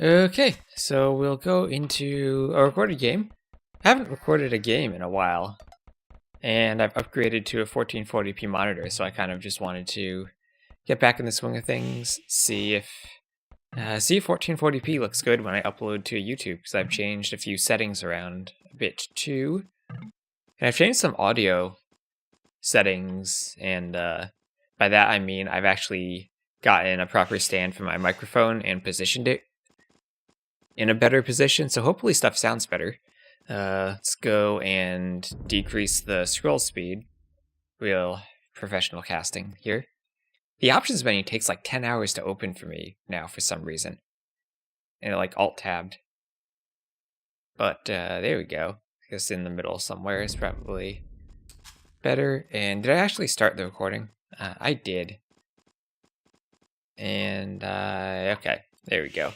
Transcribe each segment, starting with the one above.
Okay, so we'll go into a recorded game. I haven't recorded a game in a while, and I've upgraded to a 1440p monitor, so I kind of just wanted to get back in the swing of things, see if 1440p looks good when I upload to YouTube, because I've changed a few settings around a bit too. And I've changed some audio settings, and by that I mean I've actually gotten a proper stand for my microphone and positioned it in a better position, so hopefully stuff sounds better. Let's go and decrease the scroll speed. Real professional casting here. The options menu takes like 10 hours to open for me now for some reason. And it like alt-tabbed. But there we go. I guess in the middle somewhere is probably better. And did I actually start the recording? I did. And okay, there we go.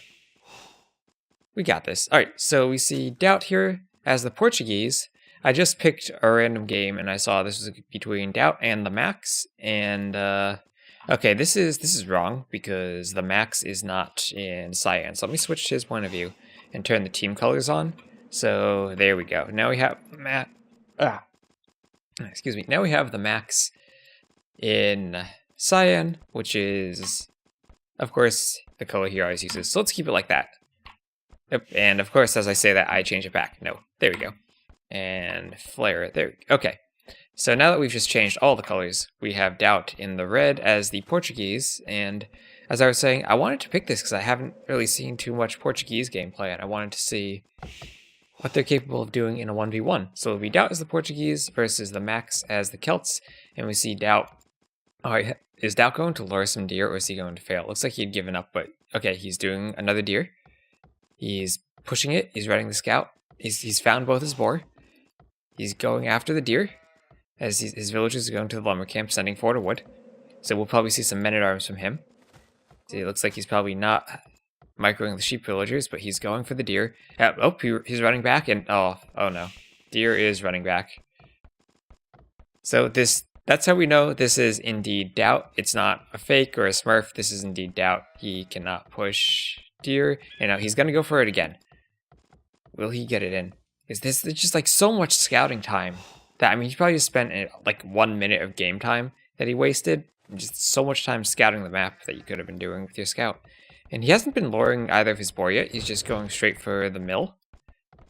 We got this. All right, so we see DauT here as the Portuguese. I just picked a random game and I saw this was between DauT and TheMax. And okay, this is wrong because TheMax is not in cyan. So let me switch to his point of view and turn the team colors on. So there we go. Now we have Now we have TheMax in cyan, which is, of course, the color he always uses. So let's keep it like that. Yep, and of course, as I say that, I change it back. No, there we go. And flare it. There. Okay. So now that we've just changed all the colors, we have DauT in the red as the Portuguese. And as I was saying, I wanted to pick this because I haven't really seen too much Portuguese gameplay, and I wanted to see what they're capable of doing in a 1v1. So it'll be DauT as the Portuguese versus TheMax as the Celts, and we see DauT. Oh, is DauT going to lure some deer, or is he going to fail? It looks like he'd given up, but okay, he's doing another deer. He's pushing it. He's running the scout. He's found both his boar. He's going after the deer as his villagers are going to the lumber camp, sending forward a wood. So we'll probably see some men-at-arms from him. See, it looks like he's probably not microing the sheep villagers, but he's going for the deer. He's running back, and oh no. Deer is running back. So that's how we know this is indeed DauT. It's not a fake or a smurf. This is indeed DauT. He cannot push deer, and now he's gonna go for it again. Will he get it in? Is this just like so much scouting time that, I mean, he probably just spent like 1 minute of game time that he wasted. Just so much time scouting the map that you could have been doing with your scout. And he hasn't been luring either of his boar yet. He's just going straight for the mill,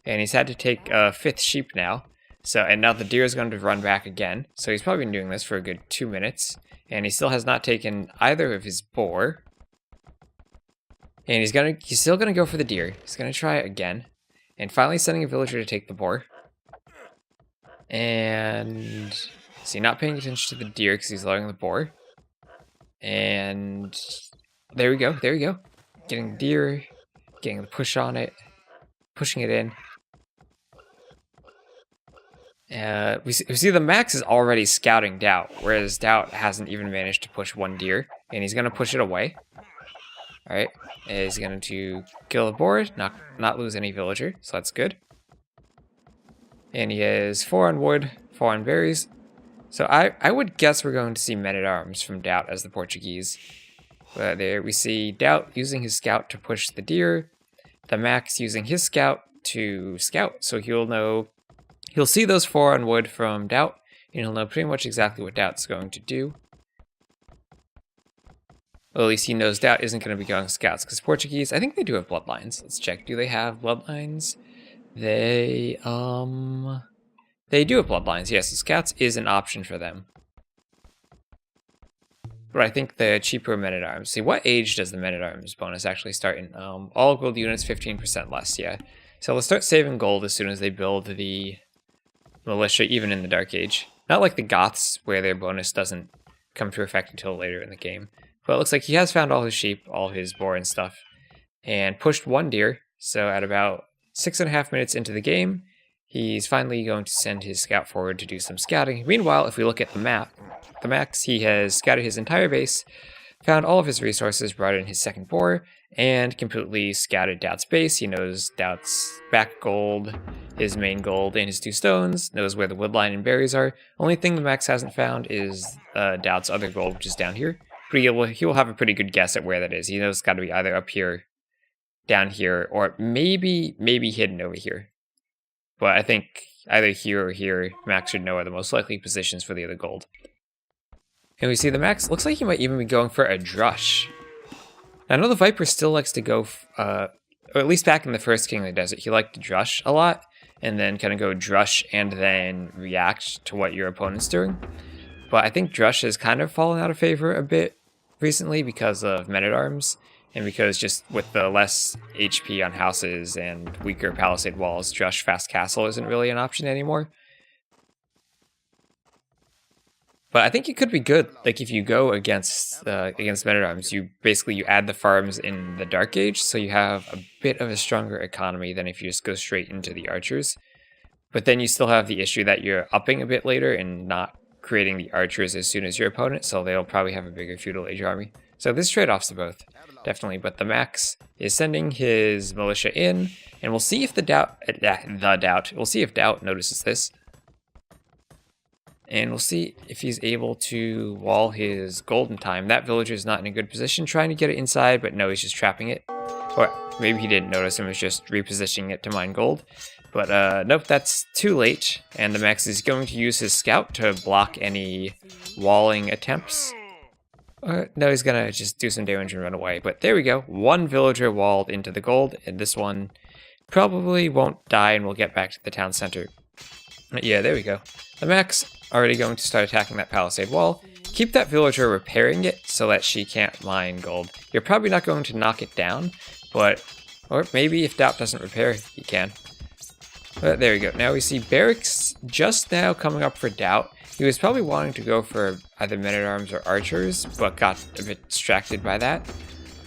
and he's had to take a 5th sheep now. So, and now the deer is going to run back again. So he's probably been doing this for a good 2 minutes, and he still has not taken either of his boar. And he's still gonna go for the deer. He's gonna try it again. And finally sending a villager to take the boar. And see, not paying attention to the deer because he's luring the boar. And there we go. Getting the deer, getting the push on it, pushing it in. We see TheMax is already scouting DauT, whereas DauT hasn't even managed to push one deer, and he's gonna push it away. Alright, he's going to kill the boar, not lose any villager, so that's good. And he has 4 on wood, 4 on berries. So I would guess we're going to see men-at-arms from DauT as the Portuguese. But there we see DauT using his scout to push the deer, TheMax using his scout to scout, so he'll see those 4 on wood from DauT, and he'll know pretty much exactly what DauT's going to do. Well, at least he knows DauT isn't going to be going scouts, because Portuguese, I think they do have bloodlines. Let's check. Do they have bloodlines? They do have bloodlines. Yes, the scouts is an option for them. But I think the cheaper men-at-arms. See, what age does the men-at-arms bonus actually start in? All gold units 15% less, yeah. So let's start saving gold as soon as they build the militia, even in the Dark Age. Not like the Goths, where their bonus doesn't come to effect until later in the game. But it looks like he has found all his sheep, all his boar and stuff, and pushed 1 deer. So at about 6.5 minutes into the game, he's finally going to send his scout forward to do some scouting. Meanwhile, if we look at the map, TheMax, he has scouted his entire base, found all of his resources, brought in his 2nd boar, and completely scouted DauT's base. He knows DauT's back gold, his main gold, and his 2 stones, knows where the woodline and berries are. Only thing TheMax hasn't found is DauT's other gold, which is down here. But he will have a pretty good guess at where that is. He knows it's got to be either up here down here, or maybe hidden over here. But I think either here or here, Max should know are the most likely positions for the other gold. And we see the Max looks like he might even be going for a Drush. Now, I know the Viper still likes to go, or at least back in the first King of the Desert, he liked to Drush a lot, and then kind of go Drush and then react to what your opponent's doing. But I think Drush has kind of fallen out of favor a bit recently because of Men-at-Arms, and because just with the less HP on houses and weaker palisade walls, Drush Fast Castle isn't really an option anymore. But I think it could be good. Like if you go against Men-at-Arms, you add the farms in the Dark Age, so you have a bit of a stronger economy than if you just go straight into the archers. But then you still have the issue that you're upping a bit later and not creating the archers as soon as your opponent, so they'll probably have a bigger feudal age army. So there's trade-offs to both, definitely. But the Max is sending his militia in, and we'll see if we'll see if DauT notices this. And we'll see if he's able to wall his golden time. That villager is not in a good position trying to get it inside, but no, he's just trapping it. Or maybe he didn't notice and was just repositioning it to mine gold. But nope, that's too late. And the Max is going to use his scout to block any walling attempts. No, he's gonna just do some damage and run away. But there we go. One villager walled into the gold, and this one probably won't die and we'll get back to the town center. Yeah, there we go. The Max already going to start attacking that palisade wall. Keep that villager repairing it so that she can't mine gold. You're probably not going to knock it down, but... Or maybe if DauT doesn't repair, he can. But there we go. Now we see barracks just now coming up for DauT. He was probably wanting to go for either Men-at-Arms or archers, but got a bit distracted by that.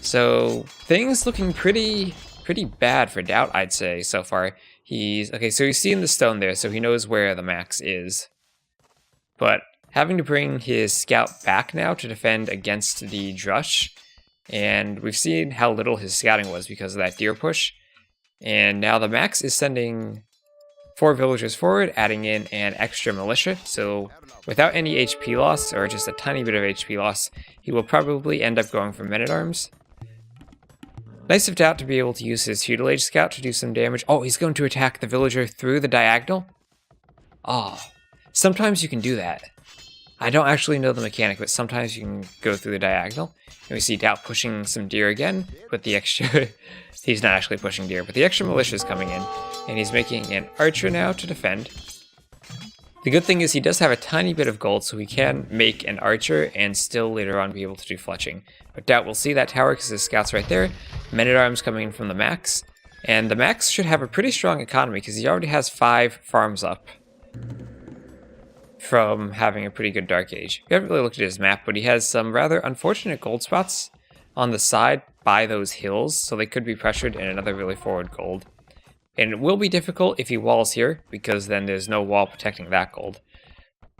So things looking pretty bad for DauT, I'd say, so far. So he's seeing the stone there, so he knows where the Max is. But having to bring his scout back now to defend against the Drush, and we've seen how little his scouting was because of that deer push. And now the Max is sending 4 villagers forward, adding in an extra militia, so without any HP loss, or just a tiny bit of HP loss, he will probably end up going for Men-at-Arms. Nice of DauT to be able to use his feudal age scout to do some damage. Oh, he's going to attack the villager through the diagonal? Oh, sometimes you can do that. I don't actually know the mechanic, but sometimes you can go through the diagonal. And we see DauT pushing some deer again, but the extra... he's not actually pushing deer, but the extra militia is coming in. And he's making an archer now to defend. The good thing is he does have a tiny bit of gold, so he can make an archer and still later on be able to do fletching. But DauT will see that tower because his scout's right there. Men-at-Arms coming in from the Max. And the Max should have a pretty strong economy because he already has 5 farms up from having a pretty good Dark Age. We haven't really looked at his map, but he has some rather unfortunate gold spots on the side by those hills, so they could be pressured in another really forward gold. And it will be difficult if he walls here, because then there's no wall protecting that gold.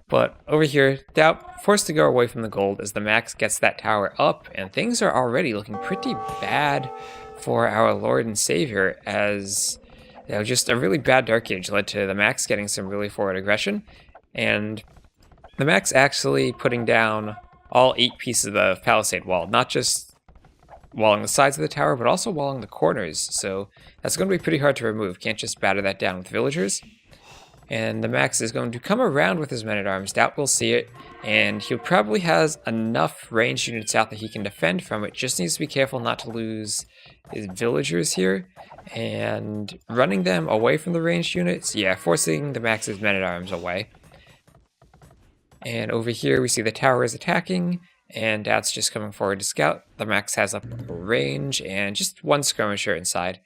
But over here, DauT forced to go away from the gold as the Max gets that tower up, and things are already looking pretty bad for our Lord and Savior, as just a really bad Dark Age led to the Max getting some really forward aggression, and the Max actually putting down all 8 pieces of the palisade wall, not just walling the sides of the tower, but also walling the corners, so that's going to be pretty hard to remove. Can't just batter that down with villagers. And the Max is going to come around with his Men-at-Arms. DauT will see it, and he probably has enough ranged units out that he can defend from it. Just needs to be careful not to lose his villagers here, and running them away from the ranged units, yeah, forcing the Max's Men-at-Arms away. And over here we see the tower is attacking, and DauT's just coming forward to scout. The Max has up range and just 1 skirmisher inside.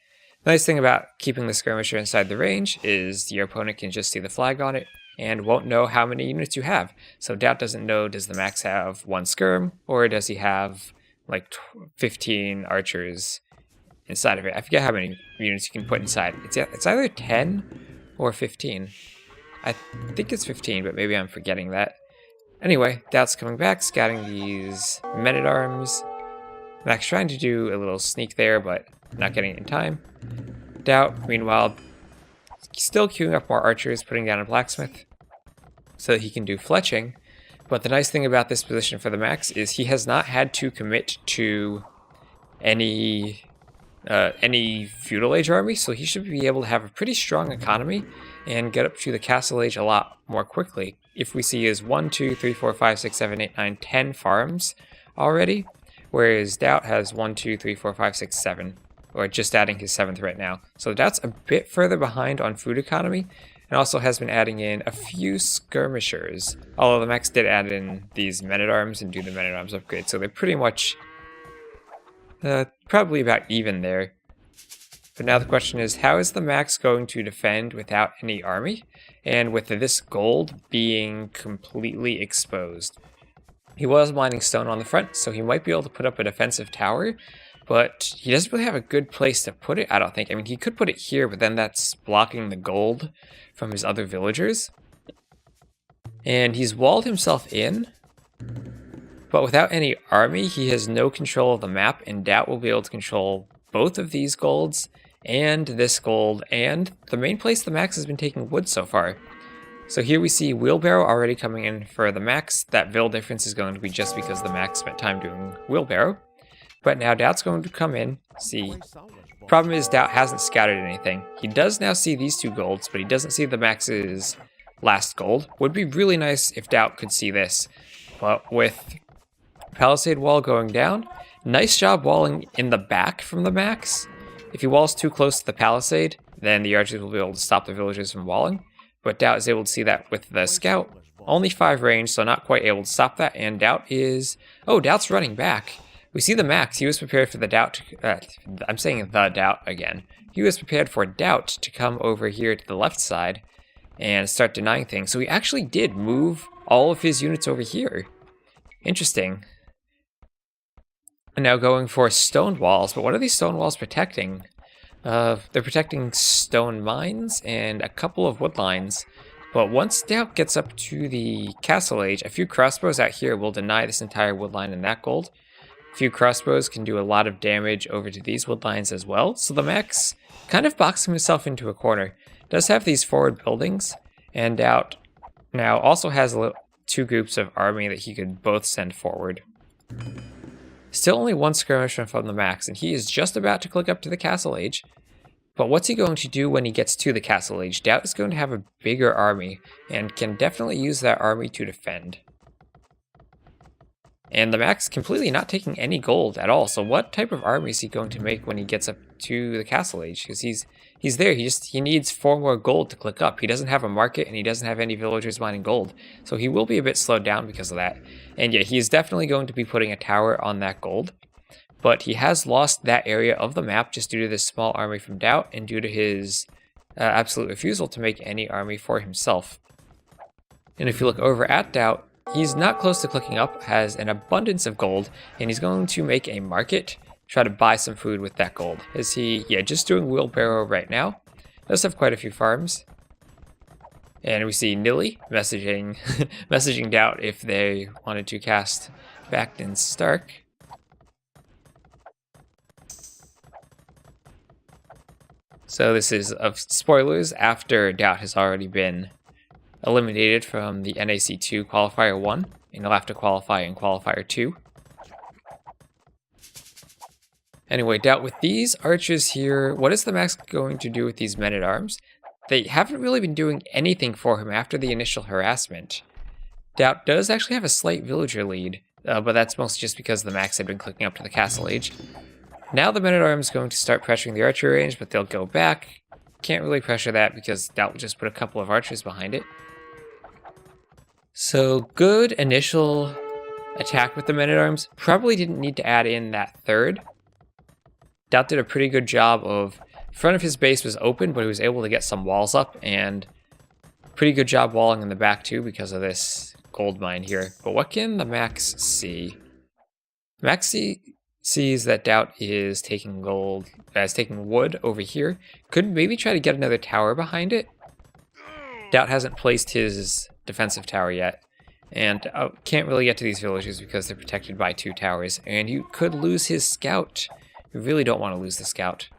The nice thing about keeping the skirmisher inside the range is your opponent can just see the flag on it and won't know how many units you have. So DauT doesn't know, does the Max have 1 skirm, or does he have like 15 archers inside of it? I forget how many units you can put inside. It's either 10 or 15. I think it's 15, but maybe I'm forgetting that. Anyway, DauT's coming back, scouting these Men-at-Arms. Max trying to do a little sneak there, but not getting it in time. DauT, meanwhile, still queuing up more archers, putting down a blacksmith so that he can do fletching. But the nice thing about this position for the Max is he has not had to commit to any any feudal age army, so he should be able to have a pretty strong economy and get up to the castle age a lot more quickly. If we see his 1, 2, 3, 4, 5, 6, 7, 8, 9, 10 farms already, whereas DauT has 1, 2, 3, 4, 5, 6, 7, or just adding his 7th right now. So DauT's a bit further behind on food economy, and also has been adding in a few skirmishers. Although the Max did add in these men-at-arms and do the men-at-arms upgrade, so they're pretty much probably about even there. But now the question is, how is the Max going to defend without any army, and with this gold being completely exposed? He was mining stone on the front, so he might be able to put up a defensive tower, but he doesn't really have a good place to put it, I don't think. I mean, he could put it here, but then that's blocking the gold from his other villagers. And he's walled himself in, but without any army, he has no control of the map, and DauT will be able to control both of these golds, and this gold, and the main place the Max has been taking wood so far. So here we see Wheelbarrow already coming in for the Max. That Vil difference is going to be just because the Max spent time doing Wheelbarrow. But now DauT's going to come in, see. Problem is DauT hasn't scouted anything. He does now see these 2 golds, but he doesn't see the Max's last gold. Would be really nice if DauT could see this. But with Palisade Wall going down, nice job walling in the back from the Max. If he walls too close to the Palisade, then the archers will be able to stop the villagers from walling. But DauT is able to see that with the scout. Only 5 range, so not quite able to stop that. And DauT is... Oh, DauT's running back. We see the Max. He was prepared for the DauT... I'm saying the DauT again. He was prepared for DauT to come over here to the left side and start denying things. So he actually did move all of his units over here. Interesting. And now going for stone walls. But what are these stone walls protecting? They're protecting stone mines and a couple of wood lines. But once DauT gets up to the castle age, a few crossbows out here will deny this entire wood line and that gold. A few crossbows can do a lot of damage over to these wood lines as well. So the Max kind of boxing himself into a corner. Does have these forward buildings, and DauT now also has 2 groups of army that he could both send forward. Still only 1 skirmisher from the Max, and he is just about to click up to the castle age. But what's he going to do when he gets to the castle age? DauT is going to have a bigger army, and can definitely use that army to defend. And the Max completely not taking any gold at all, so what type of army is he going to make when he gets up to the castle age? Because he's there, he needs 4 more gold to click up. He doesn't have a market, and he doesn't have any villagers mining gold, so he will be a bit slowed down because of that. And yeah, he is definitely going to be putting a tower on that gold, but he has lost that area of the map just due to this small army from DauT, and due to his absolute refusal to make any army for himself. And if you look over at DauT, he's not close to clicking up, has an abundance of gold, and he's going to make a market, try to buy some food with that gold. Is he, yeah, just doing Wheelbarrow right now. Does have quite a few farms. And we see Nilly messaging DauT if they wanted to cast Bacton Stark. So this is, of spoilers, after DauT has already been eliminated from the NAC2 Qualifier 1, and he'll have to qualify in Qualifier 2. Anyway, DauT, with these archers here, what is the Max going to do with these men-at-arms? They haven't really been doing anything for him after the initial harassment. DauT does actually have a slight villager lead, but that's mostly just because the Max had been clicking up to the castle age. Now the men-at-arms going to start pressuring the archer range, but they'll go back. Can't really pressure that because DauT will just put a couple of archers behind it. So good initial attack with the men-at-arms. Probably didn't need to add in that 3rd. DauT did a pretty good job of, front of his base was open, but he was able to get some walls up, and pretty good job walling in the back too because of this gold mine here. But what can the Max see? Max sees that DauT is taking taking wood over here. Could maybe try to get another tower behind it. DauT hasn't placed his defensive tower yet, and can't really get to these villagers because they're protected by 2 towers, and you could lose his scout. You really don't want to lose the scout.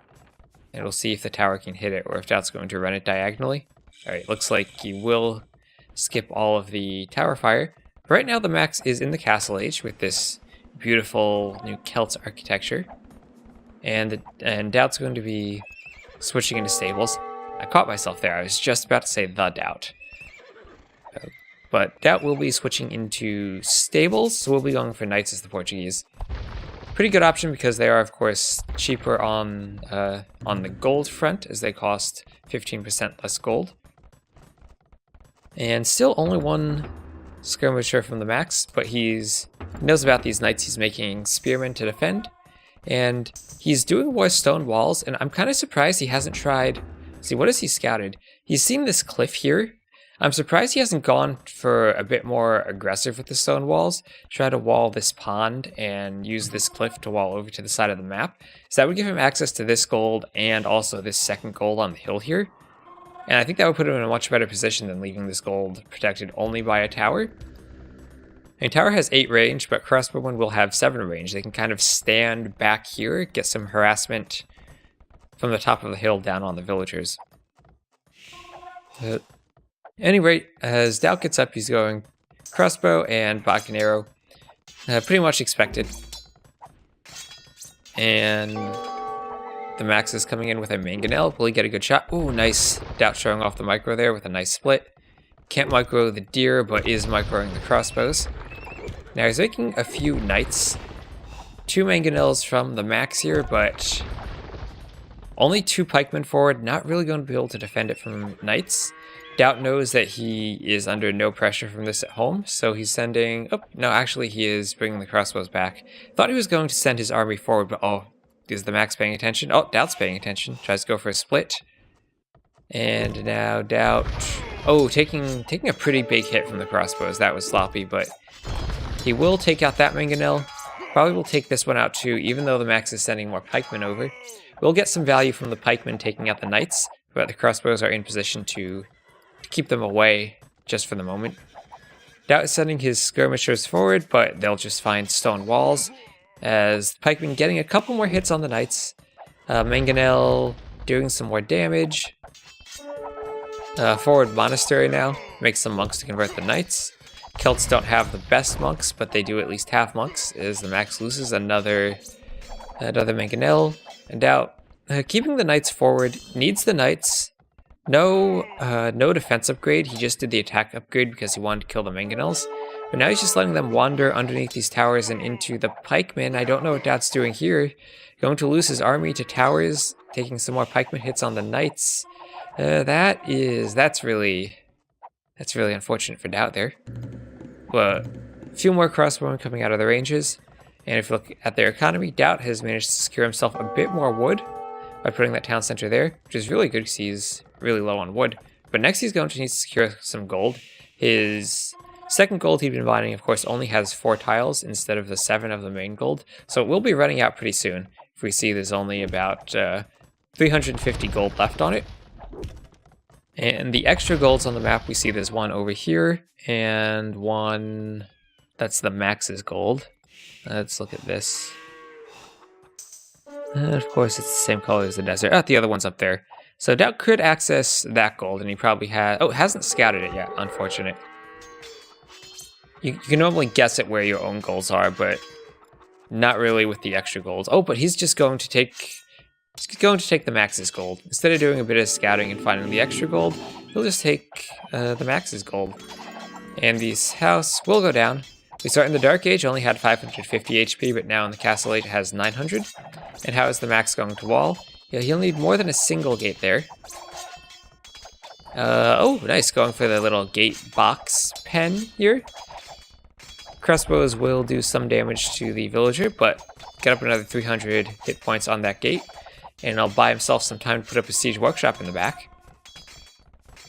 And we'll see if the tower can hit it, or if DauT's going to run it diagonally. Alright, looks like he will skip all of the tower fire. Right now the Max is in the castle age with this beautiful new Celts architecture. and DauT's going to be switching into stables. I caught myself there. I was just about to say the DauT. But DauT will be switching into stables, so we'll be going for knights as the Portuguese. Pretty good option because they are, of course, cheaper on the gold front, as they cost 15% less gold. And still only one skirmisher from TheMax, but he knows about these knights. He's making spearmen to defend, and he's doing more stone walls, and I'm kind of surprised he hasn't tried... See, what has he scouted? He's seen this cliff here. I'm surprised he hasn't gone for a bit more aggressive with the stone walls, try to wall this pond and use this cliff to wall over to the side of the map. So that would give him access to this gold and also this second gold on the hill here. And I think that would put him in a much better position than leaving this gold protected only by a tower. A tower has 8 range, but crossbowmen will have 7 range. They can kind of stand back here, get some harassment from the top of the hill down on the villagers. At any rate, as DauT gets up, he's going crossbow and bow and arrow. Pretty much expected. And TheMax is coming in with a mangonel. Will he get a good shot? Ooh, nice. DauT showing off the micro there with a nice split. Can't micro the deer, but is microing the crossbows. Now he's making a few knights. 2 mangonels from TheMax here, but only 2 pikemen forward. Not really going to be able to defend it from knights. DauT knows that he is under no pressure from this at home, so he's sending... Oh, no, actually he is bringing the crossbows back. Thought he was going to send his army forward, but oh, is TheMax paying attention? Oh, DauT's paying attention. Tries to go for a split. And now DauT... Oh, taking a pretty big hit from the crossbows. That was sloppy, but he will take out that mangonel. Probably will take this one out too, even though TheMax is sending more pikemen over. We'll get some value from the pikemen taking out the knights, but the crossbows are in position to keep them away just for the moment. DauT is sending his skirmishers forward, but they'll just find stone walls, as the pikemen getting a couple more hits on the knights. Mangonel doing some more damage. Forward monastery now, makes some monks to convert the knights. Celts don't have the best monks, but they do at least have monks, as TheMax loses another mangonel. And DauT, keeping the knights forward, needs the knights. No defense upgrade, he just did the attack upgrade because he wanted to kill the mangonels. But now he's just letting them wander underneath these towers and into the pikemen. I don't know what DauT's doing here. Going to lose his army to towers, taking some more pikemen hits on the knights. That's really unfortunate for DauT there. But a few more crossbowmen coming out of the ranges. And if you look at their economy, DauT has managed to secure himself a bit more wood by putting that town center there, which is really good because he's really low on wood. But next he's going to need to secure some gold. His second gold he'd been mining, of course, only has 4 tiles instead of the 7 of the main gold. So it will be running out pretty soon. If we see there's only about 350 gold left on it. And the extra golds on the map, we see there's one over here and one that's TheMax's gold. Let's look at this. And of course, it's the same color as the desert. Oh, the other one's up there. So DauT could access that gold, and he probably has... Oh, hasn't scouted it yet. Unfortunate. You can normally guess at where your own golds are, but not really with the extra golds. Oh, but he's just going to take... He's going to take TheMax's gold. Instead of doing a bit of scouting and finding the extra gold, he'll just take TheMax's gold. And this house will go down. We start in the Dark Age, only had 550 HP, but now in the Castle Age it has 900. And how is TheMax going to wall? Yeah, he'll need more than a single gate there. Oh, nice, going for the little gate box pen here. Crossbows will do some damage to the villager, but get up another 300 hit points on that gate. And I'll buy himself some time to put up a siege workshop in the back.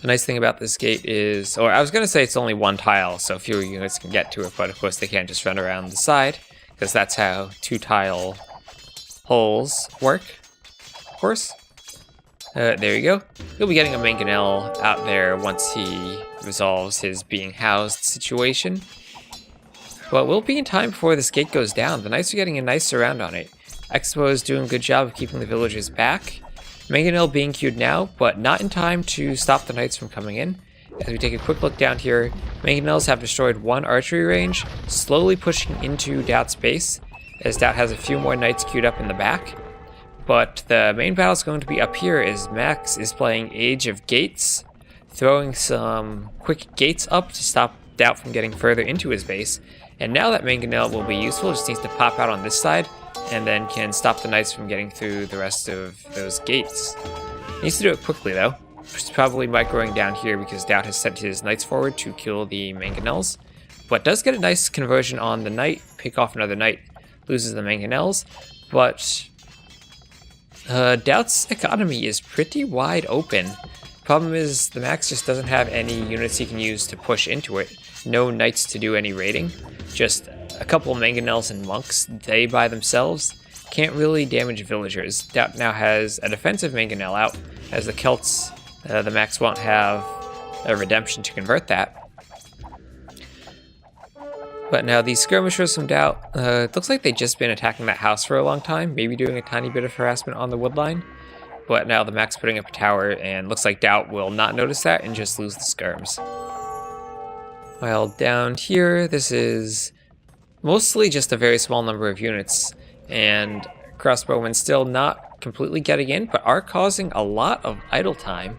The nice thing about this gate is, or I was going to say it's only 1 tile, so fewer units can get to it, but of course they can't just run around the side, because that's how 2-tile holes work, of course. There you go. He'll be getting a mangonel out there once he resolves his being housed situation. But we'll be in time before this gate goes down. The knights are getting a nice surround on it. Expo is doing a good job of keeping the villagers back. Mangonel being queued now, but not in time to stop the knights from coming in. As we take a quick look down here, mangonels have destroyed 1 archery range, slowly pushing into DauT's base, as DauT has a few more knights queued up in the back. But the main battle is going to be up here as Max is playing Age of Gates, throwing some quick gates up to stop DauT from getting further into his base. And now that Mangonel will be useful, just needs to pop out on this side, and then can stop the knights from getting through the rest of those gates. Needs to do it quickly though. He's probably microing down here because DauT has sent his knights forward to kill the Mangonels. But does get a nice conversion on the knight, pick off another knight, loses the Mangonels. But DauT's economy is pretty wide open. Problem is, the Max just doesn't have any units he can use to push into it. No knights to do any raiding. Just a couple of Mangonels and monks. They by themselves can't really damage villagers. DauT now has a defensive Mangonel out, as the Celts, the Max won't have a redemption to convert that. But now these skirmishers from DauT, it looks like they've just been attacking that house for a long time, maybe doing a tiny bit of harassment on the woodline. But now the Max putting up a tower, and looks like DauT will not notice that and just lose the skirms. While down here, this is mostly just a very small number of units, and crossbowmen still not completely getting in, but are causing a lot of idle time,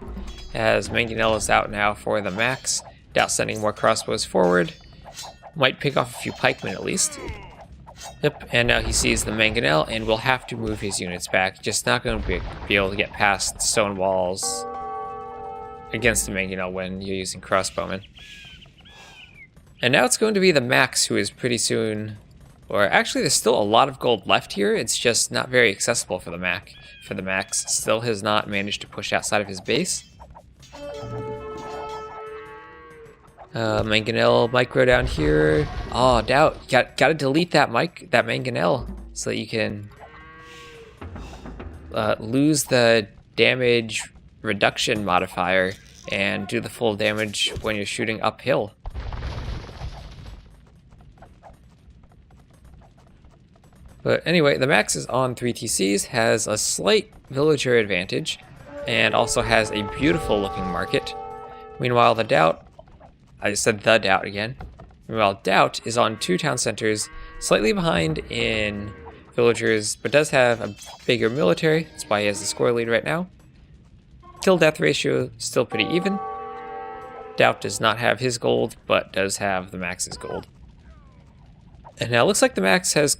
as Mangonel is out now for the Max. DauT sending more crossbows forward. Might pick off a few pikemen at least. Yep, and now he sees the Mangonel and will have to move his units back. Just not going to be able to get past stone walls against the Mangonel when you're using crossbowmen. And now it's going to be the Max who is pretty soon... Or actually, there's still a lot of gold left here. It's just not very accessible for the Max. Still has not managed to push outside of his base. Mangonel micro down here. Oh, DauT, gotta delete that Mangonel so that you can lose the damage reduction modifier and do the full damage when you're shooting uphill. But anyway, the Max is on 3 TCs, has a slight villager advantage, and also has a beautiful looking market. Meanwhile, the DauT, I just said the DauT again. Meanwhile, DauT is on 2 town centers, slightly behind in villagers, but does have a bigger military. That's why he has the score lead right now. Kill-death ratio still pretty even. DauT does not have his gold, but does have the Max's gold. And now it looks like the Max has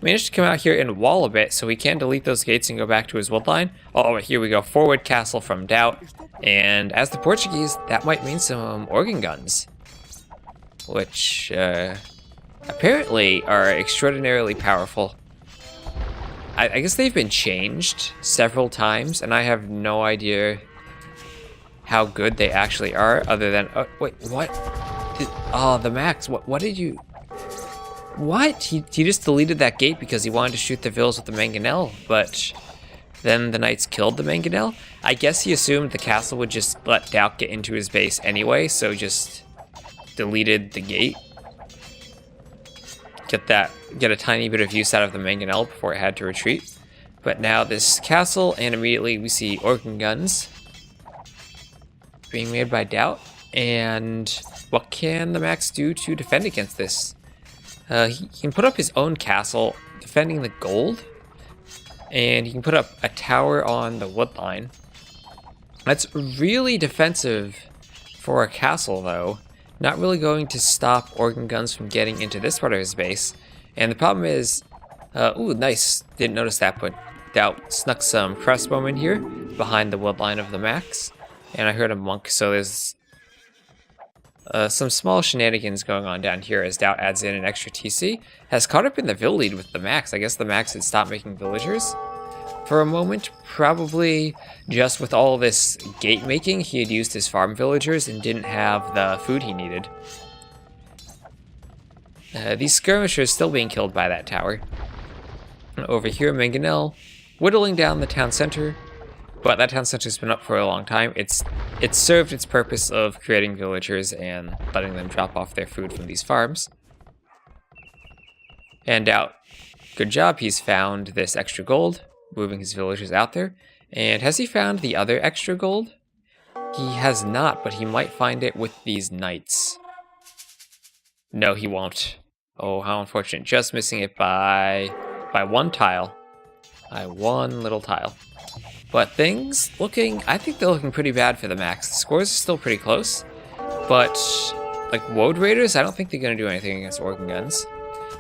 managed to come out here and wall a bit, so he can delete those gates and go back to his woodline. Oh, here we go. Forward castle from DauT. And as the Portuguese, that might mean some organ guns, which apparently are extraordinarily powerful. I guess they've been changed several times, and I have no idea how good they actually are, other than... Oh, wait, what? The Max, what did you... What? He just deleted that gate because he wanted to shoot the vills with the Mangonel, but then the knights killed the Mangonel? I guess he assumed the castle would just let DauT get into his base anyway, so just deleted the gate. Get a tiny bit of use out of the Mangonel before it had to retreat. But now this castle, and immediately we see organ guns being made by DauT. And what can the Max do to defend against this? He can put up his own castle, defending the gold, and he can put up a tower on the woodline. That's really defensive for a castle, though. Not really going to stop organ guns from getting into this part of his base. And the problem is, ooh, nice. Didn't notice that, but DauT snuck some crossbowmen here behind the woodline of the Max. And I heard a monk, so there's some small shenanigans going on down here as DauT adds in an extra TC. Has caught up in the vill lead with the Max. I guess the Max had stopped making villagers for a moment. Probably just with all this gate making, he had used his farm villagers and didn't have the food he needed. These skirmishers still being killed by that tower. Over here, Mangonel whittling down the town center. But that town center's been up for a long time. It's served its purpose of creating villagers and letting them drop off their food from these farms. And DauT, good job, he's found this extra gold, moving his villagers out there. And has he found the other extra gold? He has not, but he might find it with these knights. No, he won't. Oh, how unfortunate. Just missing it by 1 tile. by one little tile. But things looking, I think they're looking pretty bad for the Max. The scores are still pretty close, but like Woad Raiders, I don't think they're going to do anything against Organ Guns.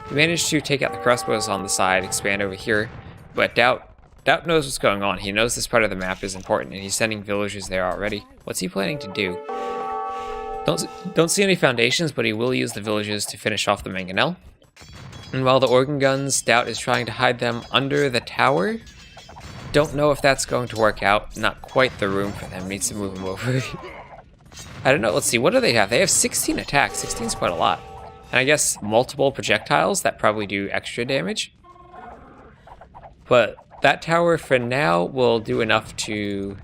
We managed to take out the crossbows on the side, expand over here, but DauT knows what's going on. He knows this part of the map is important, and he's sending villagers there already. What's he planning to do? Don't see any foundations, but he will use the villagers to finish off the mangonel. And while the organ guns, DauT is trying to hide them under the tower. Don't know if that's going to work out. Not quite the room for them. Needs to move them over. I don't know. Let's see. What do they have? They have 16 attacks. 16 is quite a lot. And I guess multiple projectiles that probably do extra damage. But that tower for now will do enough to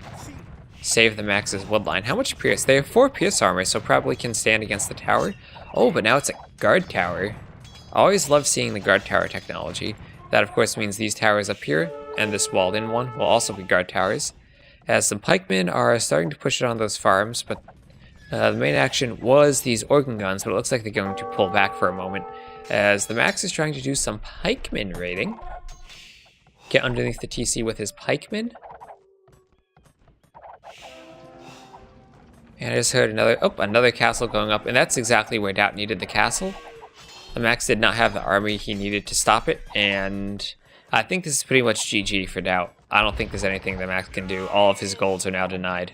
save the Max's woodline. How much pierce? They have 4 pierce armor, so probably can stand against the tower. Oh, but now it's a guard tower. I always love seeing the guard tower technology. That, of course, means these towers up here and this walled-in one will also be guard towers. As some pikemen are starting to push it on those farms, but the main action was these organ guns, but it looks like they're going to pull back for a moment, as the Max is trying to do some pikemen raiding. Get underneath the TC with his pikemen. And I just heard another castle going up, and that's exactly where DauT needed the castle. The Max did not have the army he needed to stop it, and I think this is pretty much GG for DauT. I don't think there's anything the Max can do. All of his golds are now denied.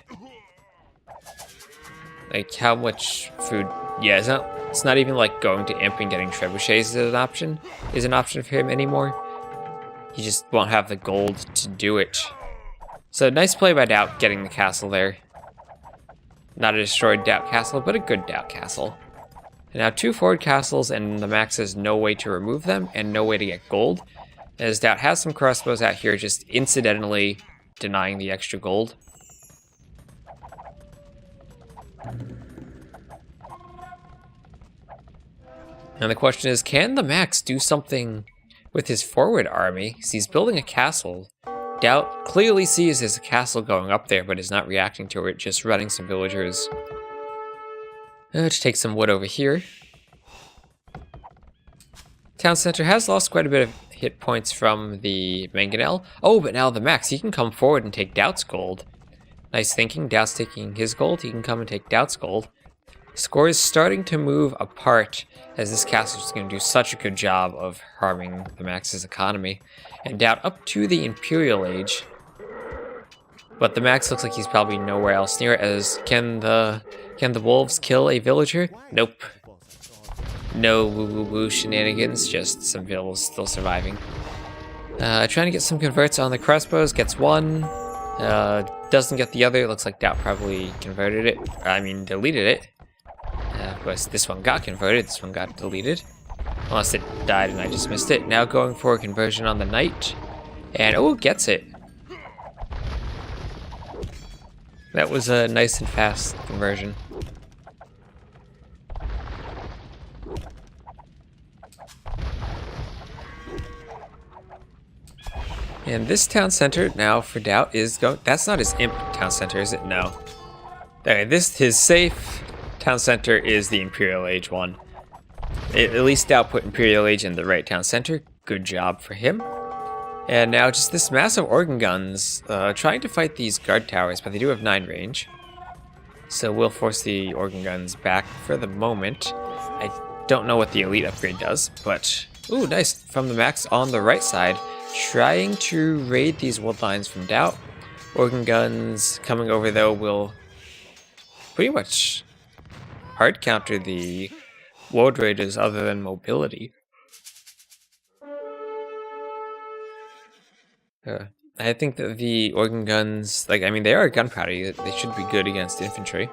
Like, how much food? Yeah, it's not even like going to Imp and getting trebuchets is an option for him anymore. He just won't have the gold to do it. So nice play by DauT getting the castle there. Not a destroyed DauT castle, but a good DauT castle. And now 2 forward castles, and the Max has no way to remove them and no way to get gold. As DauT has some crossbows out here, just incidentally denying the extra gold. And the question is, can the Max do something with his forward army? Because he's building a castle. DauT clearly sees there's a castle going up there, but is not reacting to it, just running some villagers. To take some wood over here. Town center has lost quite a bit of hit points from the mangonel. Oh, but now the Max, he can come forward and take DauT's gold. Nice thinking. DauT's taking his gold. He can come and take DauT's gold. Score is starting to move apart, as this castle is going to do such a good job of harming the Max's economy. And DauT up to the Imperial Age. But the Max looks like he's probably nowhere else near it, as can the wolves kill a villager? Nope. No woo-woo-woo shenanigans, just some villagers still surviving. Trying to get some converts on the crossbows, gets one. Doesn't get the other. Looks like DauT probably converted it. I mean, deleted it. Of course, this one got converted, this one got deleted. Unless it died and I just missed it. Now going for a conversion on the knight. And, oh, gets it. That was a nice and fast conversion. And this town center now for DauT is going. That's not his imp town center, is it? No. Okay, his safe town center is the Imperial Age one. At least DauT put Imperial Age in the right town center. Good job for him. And now just this massive organ guns trying to fight these guard towers, but they do have 9 range. So we'll force the organ guns back for the moment. I don't know what the elite upgrade does, but ooh, nice from the Max on the right side, trying to raid these wood lines from DauT. Organ guns coming over though will pretty much hard counter the Woad Raiders other than mobility. I think that the organ guns, like, I mean, they are gunpowder. They should be good against infantry.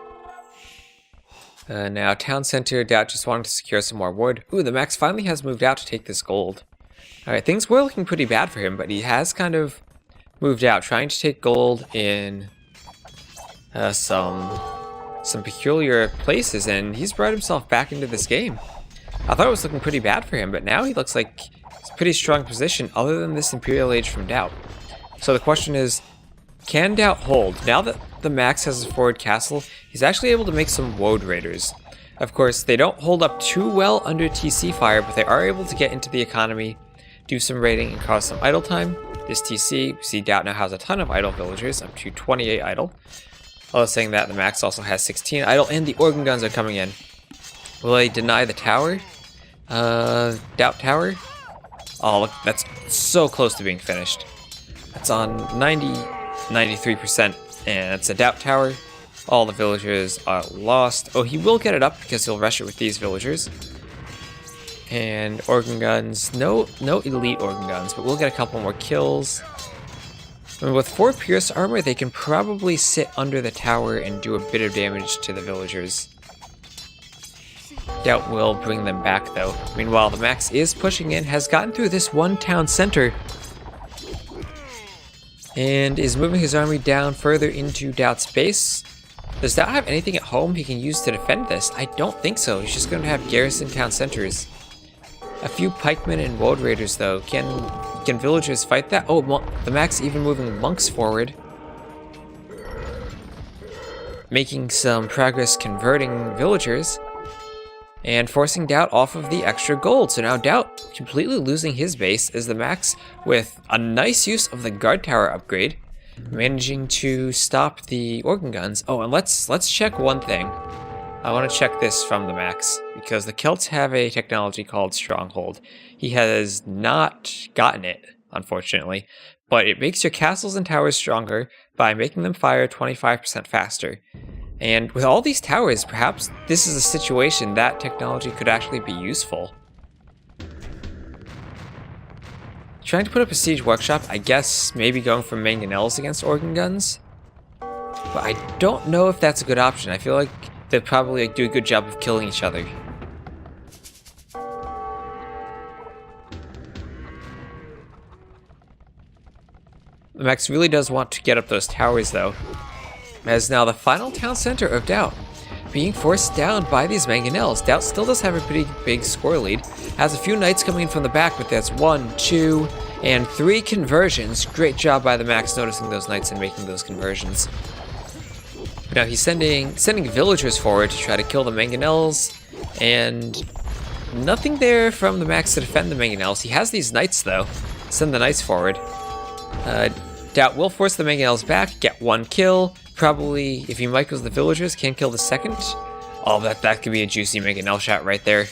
Now, town center, DauT just wanted to secure some more wood. Ooh, the Max finally has moved out to take this gold. Alright, things were looking pretty bad for him, but he has kind of moved out, trying to take gold in some peculiar places, and he's brought himself back into this game. I thought it was looking pretty bad for him, but now he looks like it's a pretty strong position other than this Imperial Age from DauT. So the question is, can DauT hold? Now that the Max has a forward castle, he's actually able to make some Woad Raiders. Of course, they don't hold up too well under TC fire, but they are able to get into the economy, do some raiding, and cause some idle time. this TC, we see DauT now has a ton of idle villagers, up to 28 idle. Although saying that, TheMax also has 16 idle, and the organ guns are coming in. Will they deny the tower? DauT tower? Oh, look, that's so close to being finished. That's on 93%, and it's a DauT tower. All the villagers are lost. Oh, he will get it up because he'll rush it with these villagers. And organ guns, no elite organ guns, but we'll get a couple more kills. And with 4 pierce armor, they can probably sit under the tower and do a bit of damage to the villagers. DauT will bring them back though. Meanwhile, TheMax is pushing in, has gotten through this one town center, and is moving his army down further into DauT's base. Does DauT have anything at home he can use to defend this? I don't think so. He's just going to have garrison town centers. A few pikemen and woad raiders though. Can villagers fight that? Oh, TheMax even moving monks forward. Making some progress converting villagers. And forcing DauT off of the extra gold. So now DauT completely losing his base as TheMax, with a nice use of the guard tower upgrade, managing to stop the organ guns. Oh, and let's check one thing. I want to check this from TheMax, because the Celts have a technology called Stronghold. He has not gotten it, unfortunately, but it makes your castles and towers stronger by making them fire 25% faster. And with all these towers, perhaps this is a situation that technology could actually be useful. Trying to put up a siege workshop, I guess maybe going for mangonels against organ guns. But I don't know if that's a good option. I feel like they'll probably do a good job of killing each other. TheMax really does want to get up those towers though, as now the final town center of DauT being forced down by these mangonels. DauT still does have a pretty big score lead. Has a few knights coming in from the back, but that's 1, 2, and 3 conversions. Great job by TheMax noticing those knights and making those conversions. Now he's sending villagers forward to try to kill the mangonels, and nothing there from TheMax to defend the mangonels. He has these knights though. Send the knights forward. DauT will force the mangonels back, get 1 kill. Probably, if he micros the villagers, can kill the second. Oh, that could be a juicy mangonel shot right there.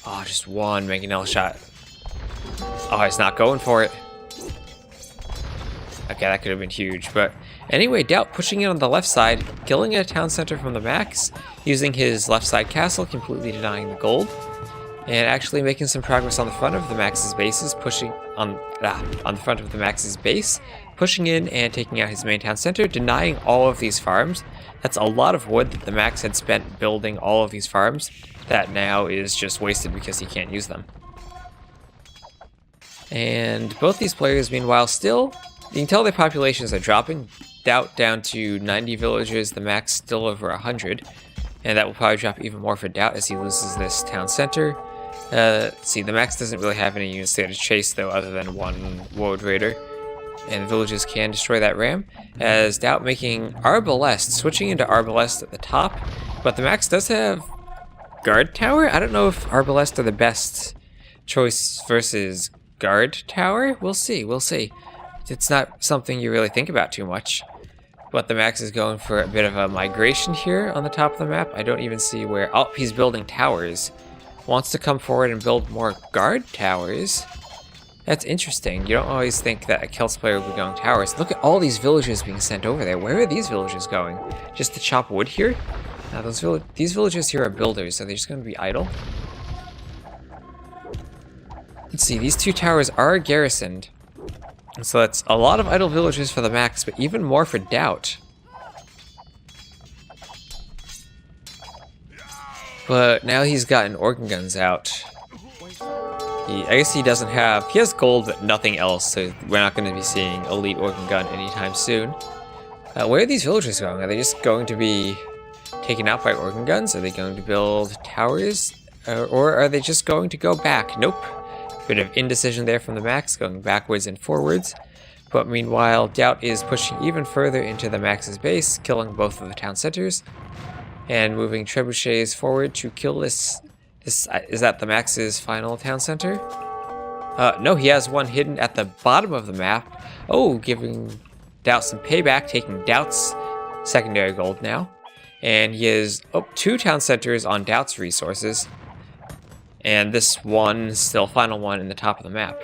Oh, just 1 mangonel shot. Oh, he's not going for it. Okay, that could have been huge, but anyway, DauT pushing in on the left side, killing a town center from TheMax, using his left side castle, completely denying the gold, and actually making some progress on the front of TheMax's bases, pushing on the front of TheMax's base, pushing in and taking out his main town center, denying all of these farms. That's a lot of wood that TheMax had spent building all of these farms that now is just wasted because he can't use them. And both these players, meanwhile, still, you can tell their populations are dropping. DauT down to 90 villagers, TheMax still over 100. And that will probably drop even more for DauT as he loses this town center. See, TheMax doesn't really have any units there to chase, though, other than 1 woad raider. And the villagers can destroy that ram, as DauT making Arbalest, switching into Arbalest at the top. But TheMax does have Guard Tower? I don't know if Arbalest are the best choice versus Guard Tower. We'll see, we'll see. It's not something you really think about too much. But TheMax is going for a bit of a migration here on the top of the map. I don't even see where... Oh, he's building towers. Wants to come forward and build more guard towers. That's interesting. You don't always think that a Celts player would be going towers. Look at all these villagers being sent over there. Where are these villagers going? Just to chop wood here? Now, these villagers here are builders. Are they just going to be idle? Let's see. These 2 towers are garrisoned. And so that's a lot of idle villagers for TheMax, but even more for DauT. But now he's gotten organ guns out. I guess he doesn't have... He has gold, but nothing else, so we're not going to be seeing elite organ gun anytime soon. Where are these villagers going? Are they just going to be taken out by organ guns? Are they going to build towers? Or are they just going to go back? Nope. Bit of indecision there from TheMax, going backwards and forwards. But meanwhile, DauT is pushing even further into TheMax's base, killing both of the town centers. And moving trebuchets forward to kill this... Is that TheMax's final town center? No, he has one hidden at the bottom of the map. Oh, giving DauT some payback, taking DauT's secondary gold now. And he has 2 town centers on DauT's resources. And this one, still final one in the top of the map.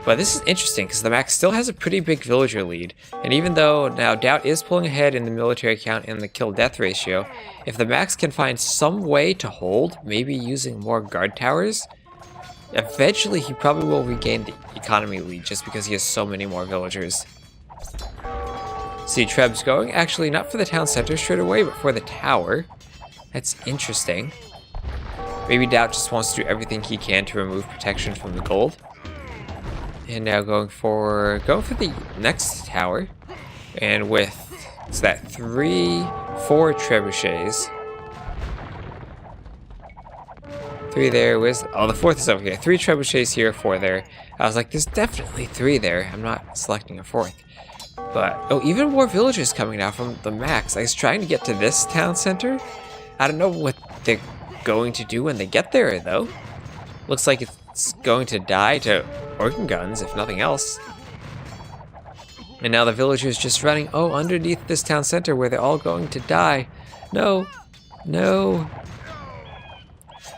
But this is interesting because TheMax still has a pretty big villager lead. And even though now DauT is pulling ahead in the military count and the kill-death ratio, if TheMax can find some way to hold, maybe using more guard towers, eventually he probably will regain the economy lead just because he has so many more villagers. See, Treb's going, actually not for the town center straight away, but for the tower. That's interesting. Maybe DauT just wants to do everything he can to remove protection from the gold. And now going for the next tower. And with, it's that 4 trebuchets. 3 there, the 4th is over here. 3 trebuchets here, 4 there. I was like, there's definitely 3 there. I'm not selecting a 4th. But, oh, even more villagers coming now from TheMax. I was trying to get to this town center. I don't know what they're going to do when they get there, though. Looks like it's going to die to organ guns, if nothing else. And now the villagers just running, underneath this town center where they're all going to die. No. No.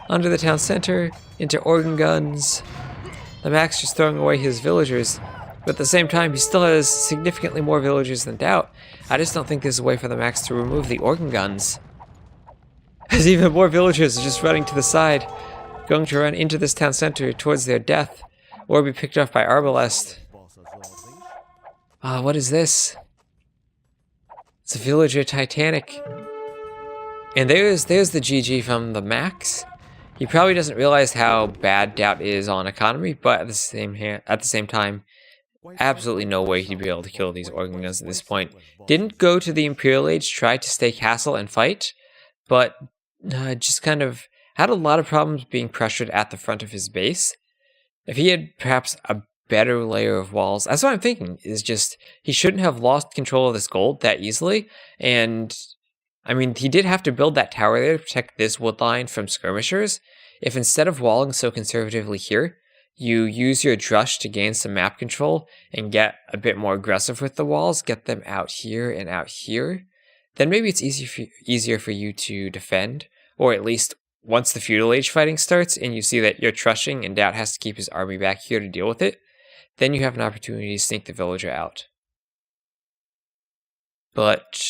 Under the town center, into organ guns. TheMax just throwing away his villagers. But at the same time, he still has significantly more villagers than DauT. I just don't think there's a way for TheMax to remove the organ guns. As even more villagers are just running to the side, going to run into this town center towards their death, or be picked off by Arbalest. What is this? It's a villager Titanic. And there's the GG from TheMax. He probably doesn't realize how bad DauT is on economy, but at the same time, absolutely no way he'd be able to kill these organ guns at this point. Didn't go to the Imperial Age, tried to stay castle and fight, but just kind of had a lot of problems being pressured at the front of his base. If he had perhaps a better layer of walls, that's what I'm thinking, is just he shouldn't have lost control of this gold that easily. And I mean, he did have to build that tower there to protect this wood line from skirmishers. If instead of walling so conservatively here, you use your drush to gain some map control and get a bit more aggressive with the walls, get them out here and out here, then maybe it's easier for you to defend, or at least once the feudal age fighting starts and you see that you're trushing and DauT has to keep his army back here to deal with it, then you have an opportunity to sneak the villager out. But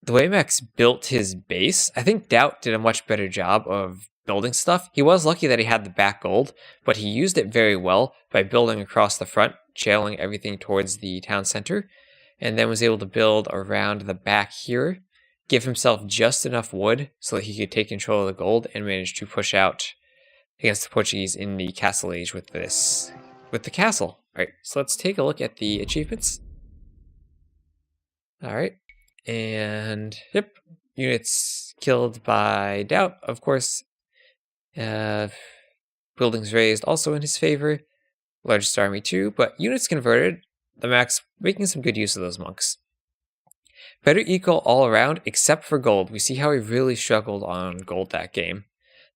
the way Max built his base, I think DauT did a much better job of building stuff. He was lucky that he had the back gold, but he used it very well by building across the front, channeling everything towards the town center, and then was able to build around the back here, give himself just enough wood so that he could take control of the gold and manage to push out against the Portuguese in the castle age with the castle. Alright, so let's take a look at the achievements. Alright, and yep, units killed by DauT, of course. Buildings raised also in his favor. Largest army too, but units converted. TheMax making some good use of those monks. Better eco all around except for gold. We see how he really struggled on gold that game.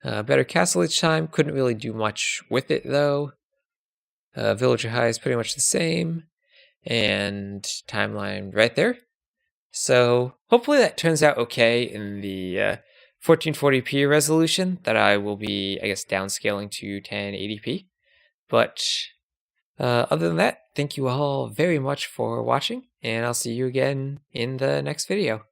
Better castle each time. Couldn't really do much with it though. Villager high is pretty much the same. And timeline right there. So hopefully that turns out okay in the 1440p resolution that I will be, I guess, downscaling to 1080p. But other than that, thank you all very much for watching, and I'll see you again in the next video.